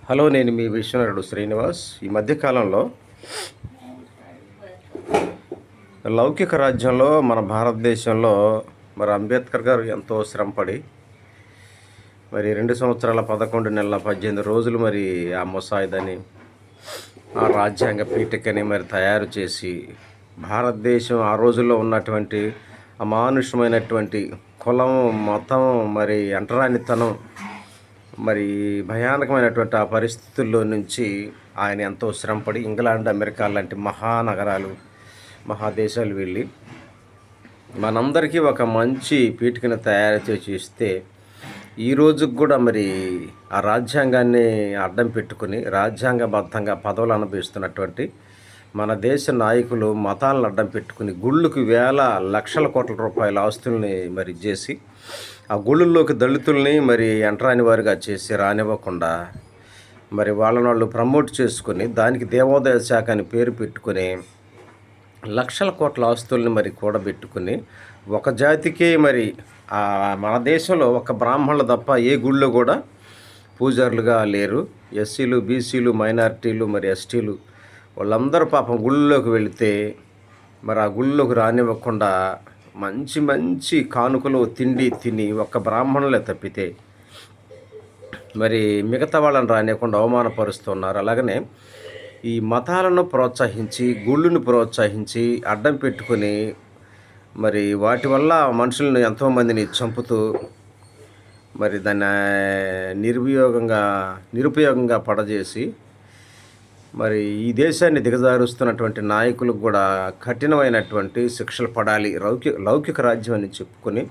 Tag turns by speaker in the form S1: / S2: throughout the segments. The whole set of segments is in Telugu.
S1: హలో, నేను మీ విశ్వనరుడు శ్రీనివాస్. ఈ మధ్యకాలంలో లౌకిక రాజ్యంలో మన భారతదేశంలో మరి అంబేద్కర్ గారు ఎంతో శ్రమపడి మరి 2 సంవత్సరాల 11 నెలల 18 రోజులు మరి ఆ ముసాయిదాని ఆ రాజ్యాంగ పీఠికని మరి తయారు చేసి భారతదేశం ఆ రోజుల్లో ఉన్నటువంటి అమానుషమైనటువంటి కులం, మతం, మరి అంటరానితనం, మరి భయానకమైనటువంటి ఆ పరిస్థితుల్లో నుంచి ఆయన ఎంతో శ్రమపడి ఇంగ్లాండ్, అమెరికా లాంటి మహానగరాలు, మహాదేశాలు వెళ్ళి మనందరికీ ఒక మంచి పీఠికను తయారు చేసి ఇస్తే ఈ రోజుకి కూడా మరి ఆ రాజ్యాంగాన్ని అడ్డం పెట్టుకుని రాజ్యాంగబద్ధంగా పదవులు అనుభవిస్తున్నటువంటి మన దేశ నాయకులు మతాలను అడ్డం పెట్టుకుని గుళ్ళకు వేల లక్షల కోట్ల రూపాయల ఆస్తుల్ని మరి చేసి ఆ గుళ్ళల్లోకి దళితుల్ని మరి ఎంటరాని వారిగా చేసి రానివ్వకుండా మరి వాళ్ళు ప్రమోట్ చేసుకుని దానికి దేవాదాయ శాఖ అని పేరు పెట్టుకుని లక్షల కోట్ల ఆస్తుల్ని మరి కూడబెట్టుకుని ఒక జాతికే మరి మన దేశంలో ఒక బ్రాహ్మణులు తప్ప ఏ గుళ్ళో కూడా పూజారులుగా లేరు. ఎస్సీలు, బీసీలు, మైనారిటీలు, మరి ఎస్టీలు వాళ్ళందరూ పాపం గుళ్ళలోకి వెళితే మరి ఆ గుళ్ళలోకి రానివ్వకుండా మంచి మంచి కానుకలు తిండి తిని ఒక్క బ్రాహ్మణులే తప్పితే మరి మిగతా వాళ్ళని రానివ్వకుండా అవమానపరుస్తున్నారు. అలాగనే ఈ మతాలను ప్రోత్సహించి గుళ్ళను ప్రోత్సహించి అడ్డం పెట్టుకొని మరి వాటి వల్ల మనుషులను ఎంతోమందిని చంపుతూ మరి దాన్ని నిరుపయోగంగా పడజేసి మరి ఈ దేశాన్ని దిగజారుస్తున్నటువంటి నాయకులకు కూడా కఠినమైనటువంటి శిక్షలు పడాలి. లౌకిక రాజ్యం అని చెప్పుకొని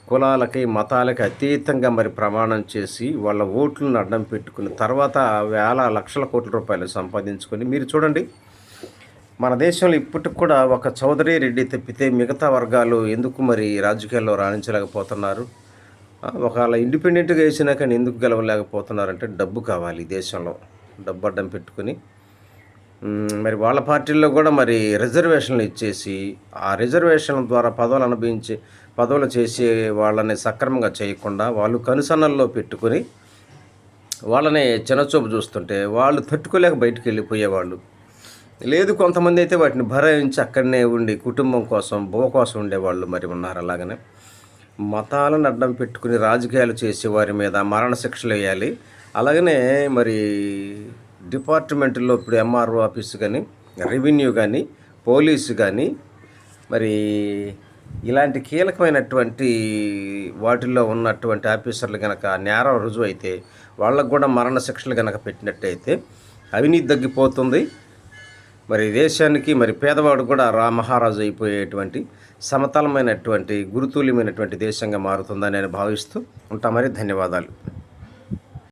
S1: కులాలకి, మతాలకి అతీతంగా మరి ప్రమాణం చేసి వాళ్ళ ఓట్లను అడ్డం పెట్టుకుని తర్వాత వేల లక్షల కోట్ల రూపాయలు సంపాదించుకొని మీరు చూడండి, మన దేశంలో ఇప్పటికి కూడా ఒక చౌదరి రెడ్డి తప్పితే మిగతా వర్గాలు ఎందుకు మరి రాజకీయాల్లో రాణించలేకపోతున్నారు? ఒకవేళ ఇండిపెండెంట్గా వేసినా కానీ ఎందుకు గెలవలేకపోతున్నారంటే డబ్బు కావాలి. ఈ దేశంలో డబ్బు అడ్డం పెట్టుకుని మరి వాళ్ళ పార్టీల్లో కూడా మరి రిజర్వేషన్లు ఇచ్చేసి ఆ రిజర్వేషన్ల ద్వారా పదవులు చేసి వాళ్ళని సక్రమంగా చేయకుండా వాళ్ళు కనుసన్నల్లో పెట్టుకొని వాళ్ళని చిన్నచూపు చూస్తుంటే వాళ్ళు తట్టుకోలేక బయటికి వెళ్ళిపోయేవాళ్ళు. లేదు, కొంతమంది అయితే వాటిని భరించి అక్కడనే ఉండి కుటుంబం కోసం, బువ కోసం ఉండేవాళ్ళు మరి ఉన్నారు. అలాగనే మతాలను అడ్డం పెట్టుకుని రాజకీయాలు చేసే వారి మీద మరణశిక్షలు వేయాలి. అలాగనే మరి డిపార్ట్మెంట్లో ఇప్పుడు ఎంఆర్ఓ ఆఫీసు కానీ, రెవెన్యూ కానీ, పోలీసు కానీ మరి ఇలాంటి కీలకమైనటువంటి వాటిల్లో ఉన్నటువంటి ఆఫీసర్లు కనుక నేరం రుజువు అయితే వాళ్ళకు కూడా మరణశిక్షలు కనుక పెట్టినట్టయితే అవినీతి తగ్గిపోతుంది. మరి దేశానికి మరి పేదవాడు కూడా మహారాజు అయిపోయేటువంటి సమతలమైనటువంటి గురుతుల్యమైనటువంటి దేశంగా మారుతుందని నేను భావిస్తూ ఉంటా. మరి ధన్యవాదాలు.